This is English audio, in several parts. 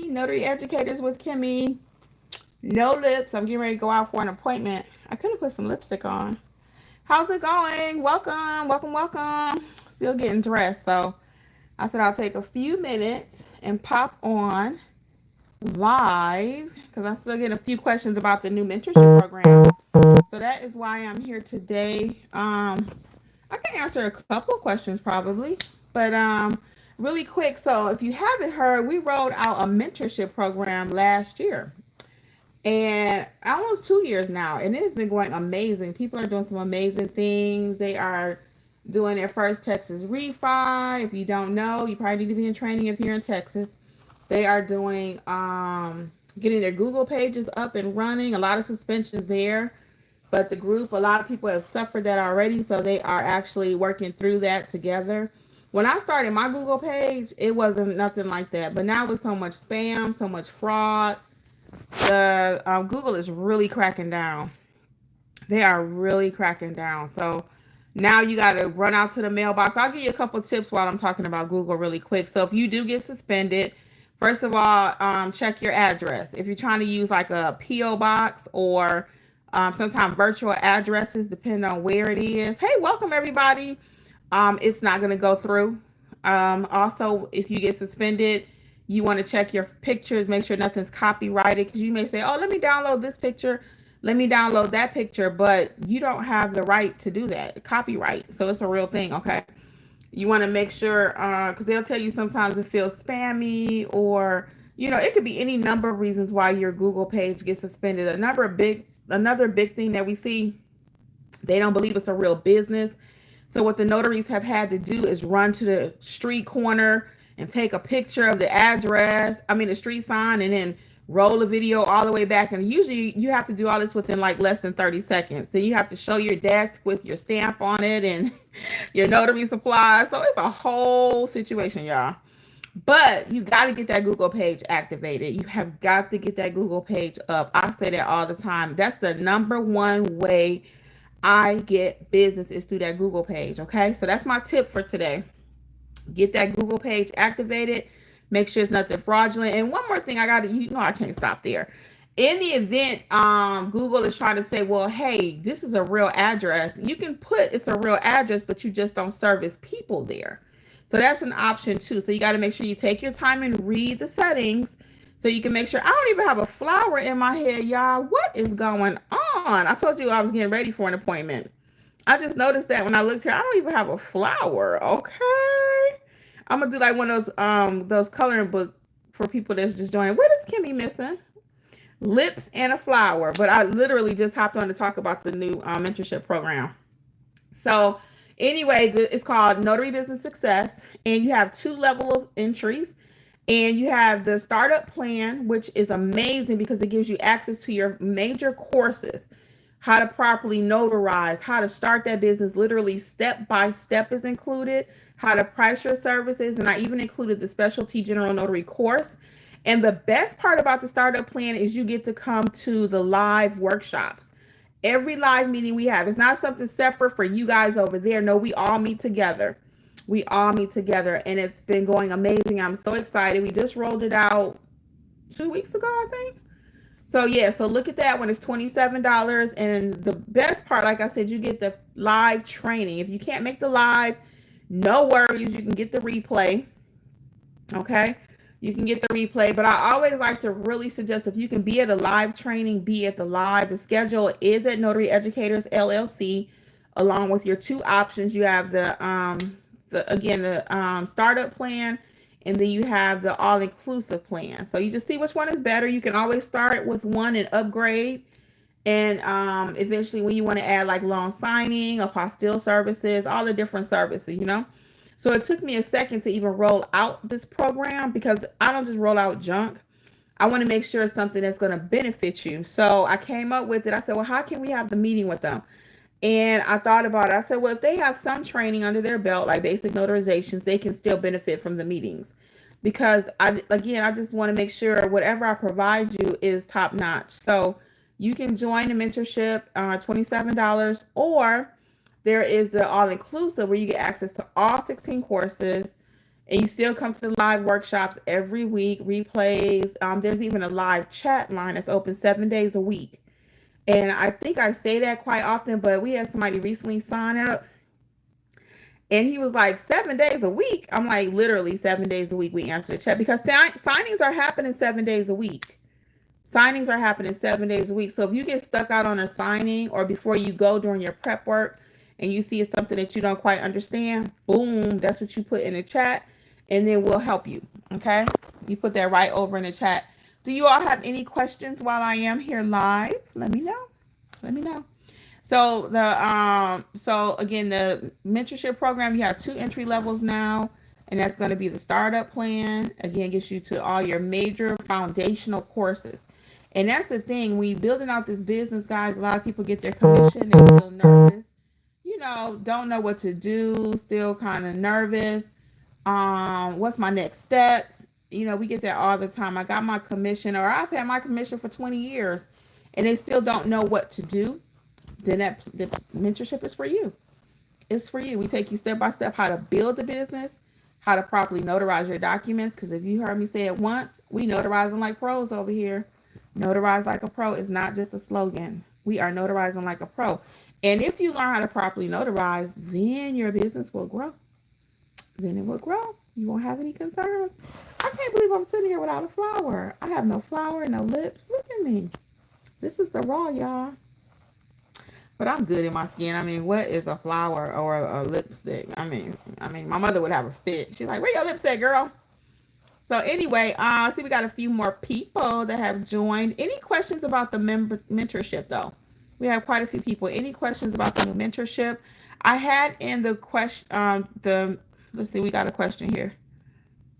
Notary Educators with Kimmi. No lips. I'm getting ready to go out for an appointment. I could have put some lipstick on. How's it going? Welcome, welcome, welcome. Still getting dressed, so I said I'll take a few minutes and pop on live because I'm still getting a few questions about the new mentorship program. So that is why I'm here today. I can answer a couple of questions probably, but really quick. So if you haven't heard, we rolled out a mentorship program last year, and almost 2 years now, and it has been going amazing. People are doing some amazing things. They are doing their first Texas refi. If you don't know, you probably need to be in training if you're in Texas. They are doing getting their Google pages up and running. A lot of suspensions there, but the group, a lot of people have suffered that already, so they are actually working through that together. When I started my Google page, it wasn't nothing like that, but now with so much spam, so much fraud, the Google is really cracking down. They are really cracking down. So now you got to run out to the mailbox. I'll give you a couple tips while I'm talking about Google really quick. So if you do get suspended, first of all, check your address. If you're trying to use like a PO box or sometimes virtual addresses, depending on where it is. Hey, welcome everybody. It's not going to go through. Also, if you get suspended, you want to check your pictures, make sure nothing's copyrighted, because you may say, oh, let me download this picture, let me download that picture, but you don't have the right to do that, copyright. So it's a real thing, okay? You want to make sure, because they'll tell you sometimes it feels spammy, or, you know, it could be any number of reasons why your Google page gets suspended. Another big thing that we see, they don't believe it's a real business. So what the notaries have had to do is run to the street corner and take a picture of the address, the street sign, and then roll a video all the way back. And usually you have to do all this within like less than 30 seconds. Then you have to show your desk with your stamp on it and your notary supplies. So it's a whole situation, y'all. But you got to get that Google page activated. You have got to get that Google page up. I say that all the time. That's the number one way I get business is through that Google page. Okay. So that's my tip for today. Get that Google page activated. Make sure it's nothing fraudulent. And one more thing, I can't stop there. In the event Google is trying to say, well, hey, this is a real address, you can put it's a real address, but you just don't service people there. So that's an option too. So you got to make sure you take your time and read the settings so you can make sure. I don't even have a flower in my head, y'all. What is going on? I told you I was getting ready for an appointment. I just noticed that when I looked here, I don't even have a flower. Okay. I'm gonna do like one of those coloring book for people that's just joining. What is Kimmi missing? Lips and a flower. But I literally just hopped on to talk about the new mentorship program. So anyway, it's called Notary Business Success, and you have 2 level of entries. And you have the startup plan, which is amazing because it gives you access to your major courses, how to properly notarize, how to start that business, literally step by step is included, how to price your services. And I even included the specialty general notary course. And the best part about the startup plan is you get to come to the live workshops. Every live meeting we have, it's not something separate for you guys over there. No, we all meet together. We all meet together, and it's been going amazing. I'm so excited. We just rolled it out 2 weeks ago, I think. So yeah, so look at that one. It's $27. And the best part, like I said, you get the live training. If you can't make the live, no worries. You can get the replay. Okay. You can get the replay, but I always like to really suggest if you can be at a live training, be at the live. The schedule is at Notary Educators LLC, along with your 2 options. You have the startup plan, and then you have the all-inclusive plan. So you just see which one is better. You can always start with one and upgrade. And eventually when you want to add like loan signing, apostille services, all the different services, you know. So it took me a second to even roll out this program because I don't just roll out junk. I want to make sure it's something that's going to benefit you. So I came up with it. I said, well, how can we have the meeting with them? And I thought about it. I said, well, if they have some training under their belt, like basic notarizations, they can still benefit from the meetings. Because I just want to make sure whatever I provide you is top notch. So you can join the mentorship, $27, or there is the all-inclusive where you get access to all 16 courses. And you still come to the live workshops every week, replays. There's even a live chat line that's open 7 days a week. And I think I say that quite often, but we had somebody recently sign up and he was like, 7 days a week. I'm like, literally 7 days a week we answer the chat because signings are happening 7 days a week. Signings are happening 7 days a week. So if you get stuck out on a signing or before you go during your prep work and you see it's something that you don't quite understand, boom, that's what you put in the chat and then we'll help you. Okay. You put that right over in the chat. Do you all have any questions while I am here live? Let me know. Let me know. So again, the mentorship program, you have 2 entry levels now, and that's going to be the startup plan. Again, gets you to all your major foundational courses. And that's the thing, when you're building out this business, guys, a lot of people get their commission, they're still nervous, don't know what to do, still kind of nervous. What's my next steps? We get that all the time. I got my commission, or I've had my commission for 20 years, and they still don't know what to do. Then the mentorship is for you. It's for you. We take you step by step how to build the business, how to properly notarize your documents. Because if you heard me say it once, we notarizing like pros over here. Notarize like a pro is not just a slogan. We are notarizing like a pro. And if you learn how to properly notarize, then your business will grow. Then it will grow. You won't have any concerns. I can't believe I'm sitting here without a flower. I have no flower, no lips. Look at me. This is the raw, y'all. But I'm good in my skin. I mean, what is a flower or a lipstick? I mean, my mother would have a fit. She's like, "Where your lipstick, girl?" So anyway, see, we got a few more people that have joined. Any questions about the mentorship, though? We have quite a few people. Any questions about the new mentorship? I had in the question, let's see, we got a question here.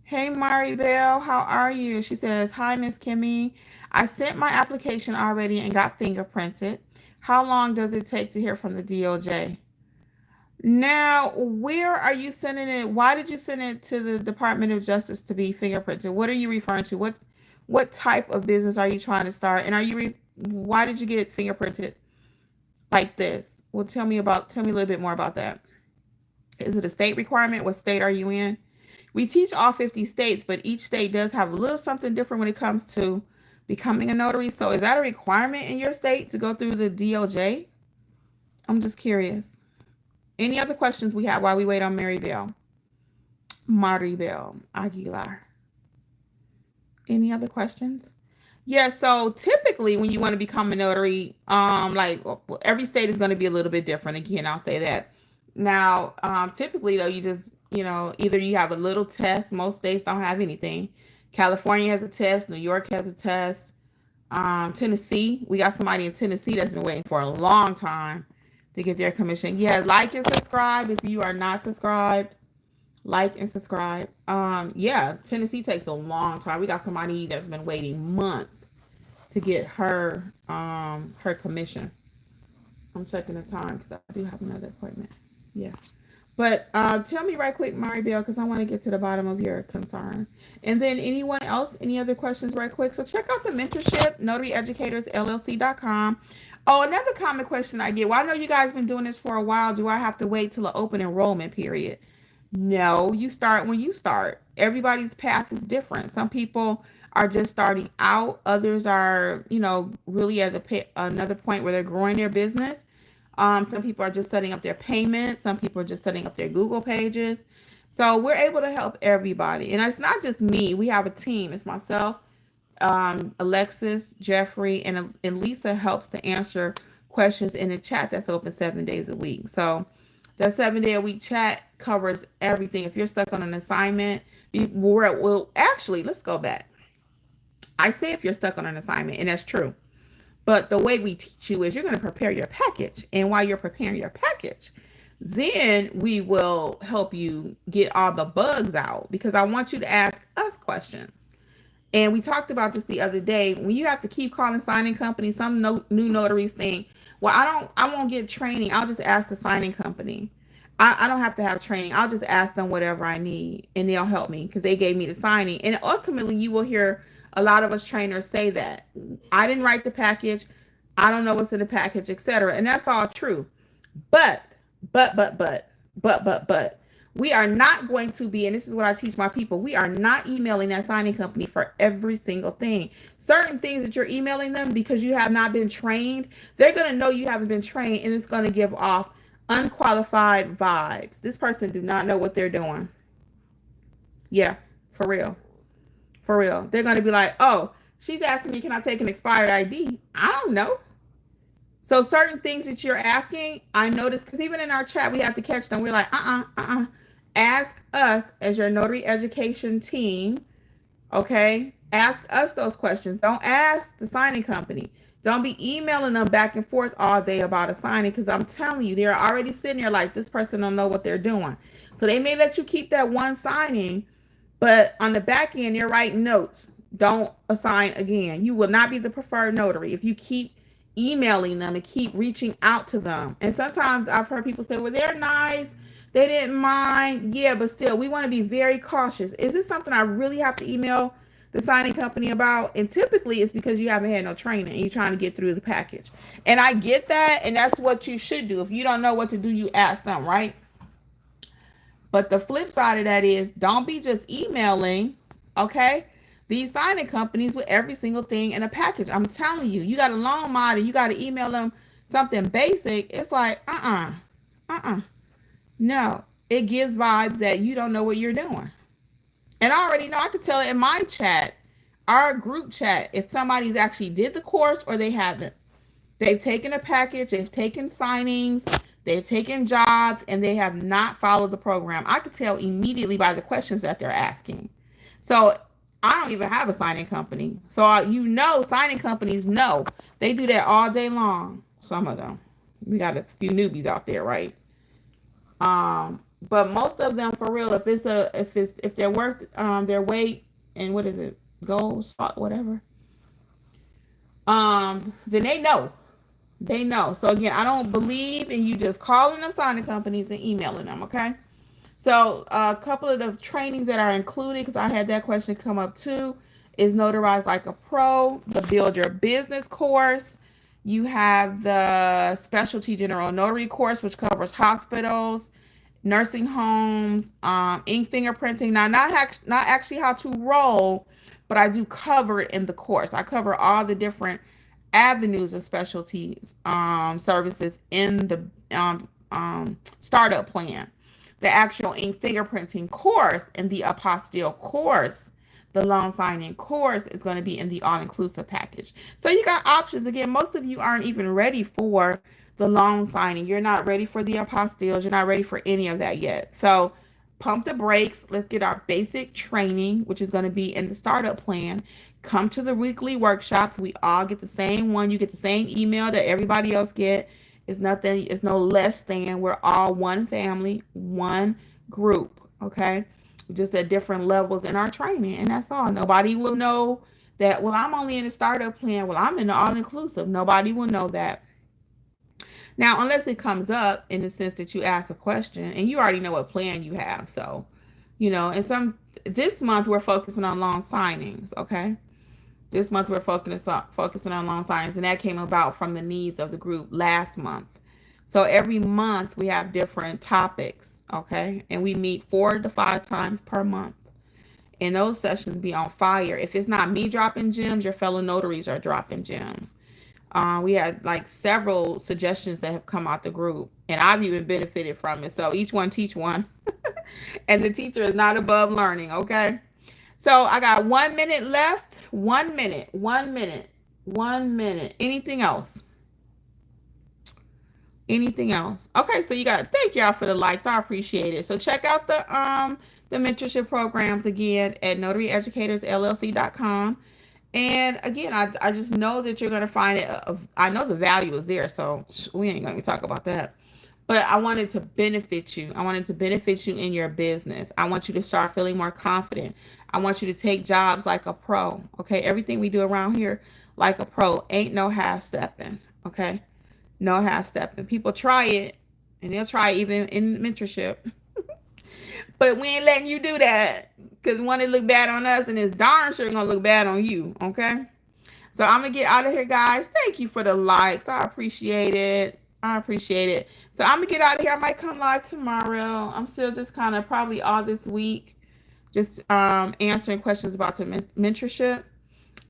Hey, Maribel, how are you? She says, "Hi, Miss Kimmi. I sent my application already and got fingerprinted. How long does it take to hear from the DOJ?" Now, where are you sending it? Why did you send it to the Department of Justice to be fingerprinted? What are you referring to? What type of business are you trying to start? And why did you get it fingerprinted like this? Well, tell me a little bit more about that. Is it a state requirement? What state are you in? We teach all 50 states, but each state does have a little something different when it comes to becoming a notary. So is that a requirement in your state to go through the DOJ? I'm just curious. Any other questions we have while we wait on Maribel Aguilar? Any other questions? Yeah, so typically when you want to become a notary, every state is going to be a little bit different. Again, I'll say that. Now, typically though, you just, either you have a little test. Most states don't have anything. California has a test. New York has a test. Tennessee, we got somebody in Tennessee that's been waiting for a long time to get their commission. Yeah, like and subscribe if you are not subscribed. Like and subscribe. Yeah, Tennessee takes a long time. We got somebody that's been waiting months to get her commission. I'm checking the time because I do have another appointment. Yeah. But tell me right quick, Maribel, because I want to get to the bottom of your concern. And then anyone else, any other questions right quick? So check out the mentorship, notaryeducatorsllc.com. Oh, another common question I get. Well, I know you guys have been doing this for a while. Do I have to wait till the open enrollment period? No, you start when you start. Everybody's path is different. Some people are just starting out. Others are, really at another point where they're growing their business. Some people are just setting up their payments. Some people are just setting up their Google pages. So we're able to help everybody. And it's not just me. We have a team. It's myself, Alexis, Jeffrey, and Lisa helps to answer questions in the chat that's open 7 days a week. So that 7-day-a-week chat covers everything. If you're stuck on an assignment, actually, let's go back. I say if you're stuck on an assignment, and that's true. But the way we teach you is you're going to prepare your package. And while you're preparing your package, then we will help you get all the bugs out, because I want you to ask us questions. And we talked about this the other day. When you have to keep calling signing companies, some new notaries think, well, I won't get training. I'll just ask the signing company. I don't have to have training. I'll just ask them whatever I need and they'll help me because they gave me the signing. And ultimately you will hear a lot of us trainers say that. I didn't write the package. I don't know what's in the package, etc. And that's all true. But, We are not going to be, and this is what I teach my people, we are not emailing that signing company for every single thing. Certain things that you're emailing them because you have not been trained, they're going to know you haven't been trained, and it's going to give off unqualified vibes. This person do not know what they're doing. Yeah, for real. For real. They're going to be like, oh, she's asking me, can I take an expired ID? I don't know. So certain things that you're asking, I noticed, because even in our chat, we have to catch them. We're like, ask us as your notary education team, okay? Ask us those questions. Don't ask the signing company. Don't be emailing them back and forth all day about a signing, because I'm telling you, they're already sitting there like, this person don't know what they're doing. So they may let you keep that one signing, but on the back end, you're writing notes. Don't assign again. You will not be the preferred notary if you keep emailing them and keep reaching out to them. And sometimes I've heard people say, well, they're nice. They didn't mind. Yeah, but still, we want to be very cautious. Is this something I really have to email the signing company about? And typically it's because you haven't had no training and you're trying to get through the package. And I get that. And that's what you should do. If you don't know what to do, you ask them, right? But the flip side of that is don't be just emailing, okay, these signing companies with every single thing in a package. I'm telling you, you got a loan mod and you got to email them something basic. It's like, no. It gives vibes that you don't know what you're doing. And I already know, I could tell in my chat, our group chat, if somebody's actually did the course or they haven't. They've taken a package, they've taken signings, they've taken jobs, and they have not followed the program. I could tell immediately by the questions that they're asking. So I don't even have a signing company. So signing companies know. They do that all day long. Some of them. We got a few newbies out there, right? But most of them, for real, if they're worth their weight and what is it, gold, salt, whatever, then they know. They know. So again, I don't believe in you just calling them signing companies and emailing them, okay? So a couple of the trainings that are included, because I had that question come up too, is Notarize Like a Pro, the Build Your Business course. You have the Specialty General Notary course, which covers hospitals, nursing homes, ink fingerprinting. Now, not actually how to roll, but I do cover it in the course. I cover all the different avenues of specialties services in the startup plan. The actual ink fingerprinting course and the apostille course, the loan signing course, is going to be in the all-inclusive package. So you got options. Again, most of you aren't even ready for the loan signing. You're not ready for the apostilles. You're not ready for any of that yet. So pump the brakes. Let's get our basic training, which is going to be in the startup plan. Come to the weekly workshops. We all get the same one. You get the same email that everybody else get. It's nothing. It's no less than. We're all one family, one group. Okay, just at different levels in our training, and that's all. Nobody will know that. Well, I'm only in the startup plan. Well, I'm in the all-inclusive. Nobody will know that. Now, unless it comes up in the sense that you ask a question and you already know what plan you have. So, and this month we're focusing on loan signings. Okay. This month we're focusing on loan signings, and that came about from the needs of the group last month. So every month we have different topics, okay? And we meet 4 to 5 times per month. And those sessions be on fire. If it's not me dropping gems, your fellow notaries are dropping gems. We had like several suggestions that have come out the group, and I've even benefited from it. So each one teach one. And the teacher is not above learning, okay? So I got 1 minute left. 1 minute. Anything else? Okay, so thank y'all for the likes. I appreciate it. So check out the mentorship programs again at notaryeducatorsllc.com. And again, I just know that you're going to find it. I know the value is there, so we ain't going to talk about that. But I wanted to benefit you. I wanted to benefit you in your business. I want you to start feeling more confident. I want you to take jobs like a pro. Okay, everything we do around here like a pro. Ain't no half-stepping. Okay, no half-stepping. People try it, and they'll try it even in mentorship. But we ain't letting you do that, because one, it look bad on us, and it's darn sure gonna look bad on you. Okay, so I'm gonna get out of here, guys. Thank you for the likes. I appreciate it. I appreciate it. So I'm gonna get out of here. I might come live tomorrow. I'm still just kind of probably all this week, just answering questions about the mentorship.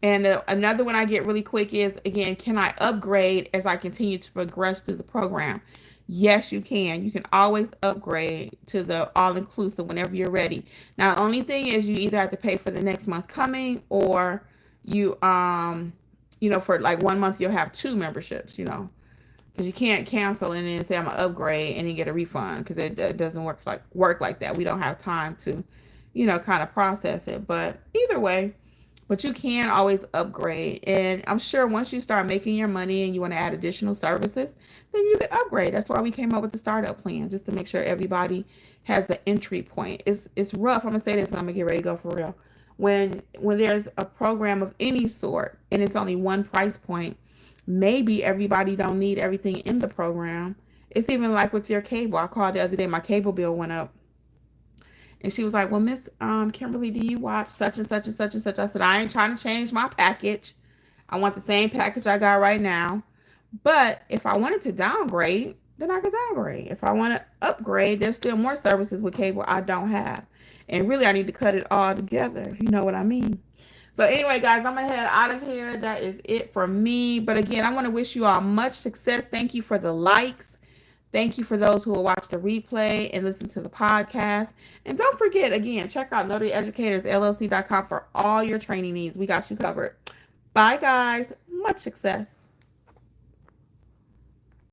And another one I get really quick is, again, can I upgrade as I continue to progress through the program? Yes, you can. You can always upgrade to the all inclusive whenever you're ready. Now, the only thing is you either have to pay for the next month coming, or you for like 1 month you'll have two memberships, because you can't cancel and then say I'm gonna upgrade and then get a refund, because it doesn't work like that. We don't have time to, kind of process it. But either way, but you can always upgrade. And I'm sure once you start making your money and you want to add additional services, then you can upgrade. That's why we came up with the startup plan, just to make sure everybody has the entry point. It's rough. I'm gonna say this and I'm gonna get ready to go for real. When there's a program of any sort and it's only one price point, maybe everybody don't need everything in the program. It's even like with your cable. I called the other day, my cable bill went up. And she was like, well, Miss Kimberly, do you watch such and such and such and such? I said, I ain't trying to change my package. I want the same package I got right now. But if I wanted to downgrade, then I could downgrade. If I want to upgrade, there's still more services with cable I don't have. And really, I need to cut it all together, if you know what I mean. So anyway, guys, I'm going to head out of here. That is it for me. But again, I want to wish you all much success. Thank you for the likes. Thank you for those who will watch the replay and listen to the podcast. And don't forget, again, check out notaryeducatorsllc.com for all your training needs. We got you covered. Bye, guys. Much success.